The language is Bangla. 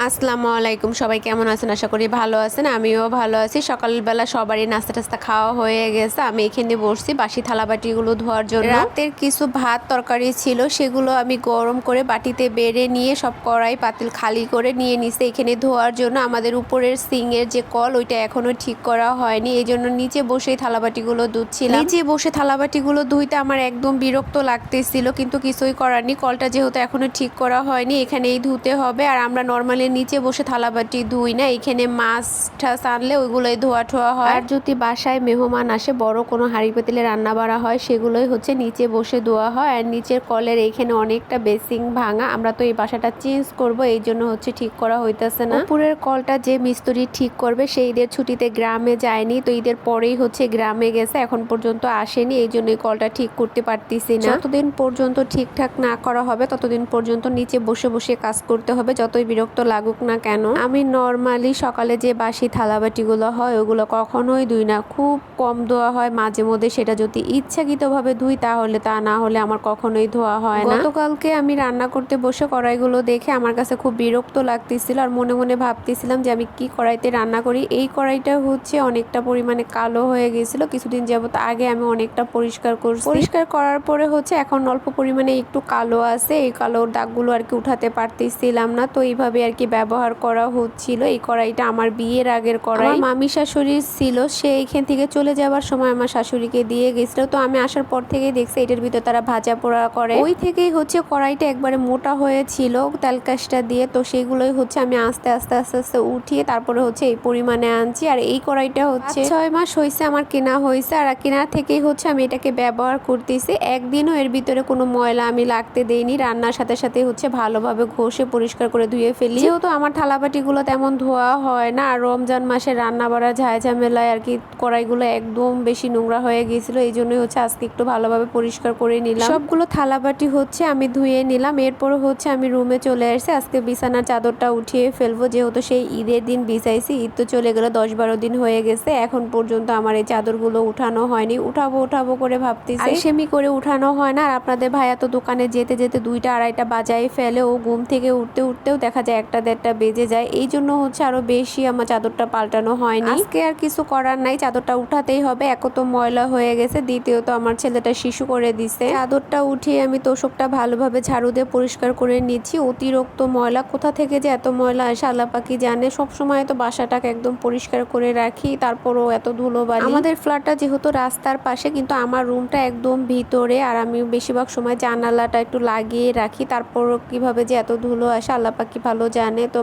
আসসালামু আলাইকুম, সবাই কেমন আছেন? আশা করি ভালো আছেন। আমিও ভালো আছি। সকালবেলা সবারই নাস্তা টাস্তা খাওয়া হয়ে গেছে। আমি এখানে বসছি বাসি থালাবাটিগুলো ধোয়ার জন্য। রাতের কিছু ভাত তরকারি ছিল, সেগুলো আমি গরম করে বাটিতে বেড়ে নিয়ে সব কড়াই পাতিল খালি করে নিয়ে নিছে এখানে ধোয়ার জন্য। আমাদের উপরের সিংয়ের যে কল, ওইটা এখনো ঠিক করা হয়নি, এই জন্য নিচে বসেই থালাবাটিগুলো ধুচ্ছিলাম। নিচে বসে থালাবাটিগুলো ধুইতে আমার একদম বিরক্ত লাগতেছিল, কিন্তু কিছুই করার নেই। কলটা যেহেতু এখনো ঠিক করা হয়নি, এখানেই ধুতে হবে। আর আমরা নর্মালি নিচে বসে থালাবাটি ধুই না, এখানে মাছ টাছ আনলে ওইগুলোই ধোয়া ঠোয়া হয়। আর যদি বাসায় মেহমান আসে, বড় কোনো হাঁড়ি পাতিলে রান্না বাড়া হয়, সেগুলোই হচ্ছে নিচে বসে ধোয়া হয়। আর নিচের কলের এইখানে অনেকটা বেসিং ভাঙা, আমরা তো এই বাসাটা চেঞ্জ করব, এই জন্য হচ্ছে ঠিক করা হইতেছে না। উপরের কলটা যে মিস্ত্রি ঠিক করবে, সেই ঈদের ছুটিতে গ্রামে যায়নি, তো ঈদের পরেই হচ্ছে গ্রামে গেছে, এখন পর্যন্ত আসেনি, এই জন্য কলটা ঠিক করতে পারতেছি না। যতদিন পর্যন্ত ঠিকঠাক না করা হবে, ততদিন পর্যন্ত নিচে বসে বসে কাজ করতে হবে, যতই বিরক্ত লাগুক না কেন। আমি নর্মালি সকালে যে বাসি থালাবাটিগুলো হয়, ওগুলো কখনোই ধুই না, খুব কম ধোয়া হয় মাঝে মধ্যে। সেটা যদি ইচ্ছাকৃতভাবে ধুই তাহলে, তা না হলে আমার কখনোই ধোয়া হয় না। গতকালকে আমি রান্না করতে বসে কড়াইগুলো দেখে আমার কাছে খুব বিরক্ত লাগতেছিল, আর মনে মনে ভাবতেছিলাম যে আমি কি কড়াইতে রান্না করি। এই কড়াইটা হচ্ছে অনেকটা পরিমাণে কালো হয়ে গেছিল, কিছুদিন যাবত আগে আমি অনেকটা পরিষ্কার করছি। পরিষ্কার করার পরে হচ্ছে এখন অল্প পরিমাণে একটু কালো আছে, এই কালো দাগগুলো আর কি উঠাতে পারতেছিলাম না, তো এইভাবে আর কি ব্যবহার করা হচ্ছিল। এই কড়াইটা আমার বিয়ের আগের কড়াই, আমার মামি শাশুড়ির ছিল, সে এখান থেকে চলে যাওয়ার সময় আমার শাশুড়িকে দিয়ে গেছিল। তো আমি আসার পর থেকেই দেখছি এটার ভিতর তারা ভাজা পোড়া করে, ওই থেকেই হচ্ছে কড়াইটা একবারে মোটা হয়েছিল তেলকাশটা দিয়ে। তো সেগুলোই হচ্ছে আমি আস্তে আস্তে আস্তে আস্তে উঠিয়ে তারপরে হচ্ছে এই পরিমাণে আনছি। আর এই কড়াইটা হচ্ছে 6 মাস হয়েছে আমার কেনা হয়েছে, আর কেনার থেকেই হচ্ছে আমি এটাকে ব্যবহার করতেছি। একদিনও এর ভিতরে কোনো ময়লা আমি লাগতে দেইনি, রান্নার সাথে সাথে হচ্ছে ভালোভাবে ঘষে পরিষ্কার করে ধুয়ে ফেলি। যেহেতু আমার থালাবাটিগুলো তেমন ধোয়া হয় না, আর রমজান মাসে রান্না বাড়া ঝামেলায় আর কি কড়াইগুলো একদম বেশি নোংরা হয়ে গিয়েছিল, এই জন্যই হচ্ছে আজকে একটু ভালোভাবে পরিষ্কার করে নিলাম। সবগুলো থালাবাটি হচ্ছে আমি ধুয়ে নিলাম, এরপর হচ্ছে আমি রুমে চলে আসছি। আজকে বিছানার চাদরটা উঠিয়ে ফেলবো, যেহেতু সেই ঈদের দিন বিছাইছি, ঈদ তো চলে গেল, 10-12 দিন হয়ে গেছে, এখন পর্যন্ত আমার এই চাদরগুলো উঠানো হয়নি। উঠাবো করে ভাবতেছি, সেমি করে উঠানো হয় না। আর আপনাদের ভাইয়া তো দোকানে যেতে যেতে 2টা-2:30 বাজাই ফেলে, ও ঘুম থেকে উঠতেও দেখা যায় 1টা-1:30 বেজে যায়, এই জন্য হচ্ছে আরো বেশি আমার চাদরটা পাল্টানো হয়নি। আজকে আর কিছু করার নাই, চাদরটা উঠাতেই হবে, এক তো ময়লা হয়ে গেছে, দ্বিতীয়ত আমার ছেলেটা শিশু করে দিছে। চাদরটা উঠিয়ে আমি তোষকটা ভালোভাবে ঝাড়ু দিয়ে পরিষ্কার করে নিচ্ছি। অতিরিক্ত ময়লা, কোথা থেকে যে এত ময়লা আসে আল্লাহ পাকি জানে। সবসময় তো বাসাটাকে একদম পরিষ্কার করে রাখি, তারপরও এত ধুলোবালি। আমাদের ফ্ল্যাটটা যেহেতু রাস্তার পাশে, কিন্তু আমার রুমটা একদম ভিতরে, আর আমি বেশিরভাগ সময় জানালাটা একটু লাগিয়ে রাখি, তারপরও কিভাবে যে এত ধুলো আসে আল্লাহ পাকি ভালো জানে। তো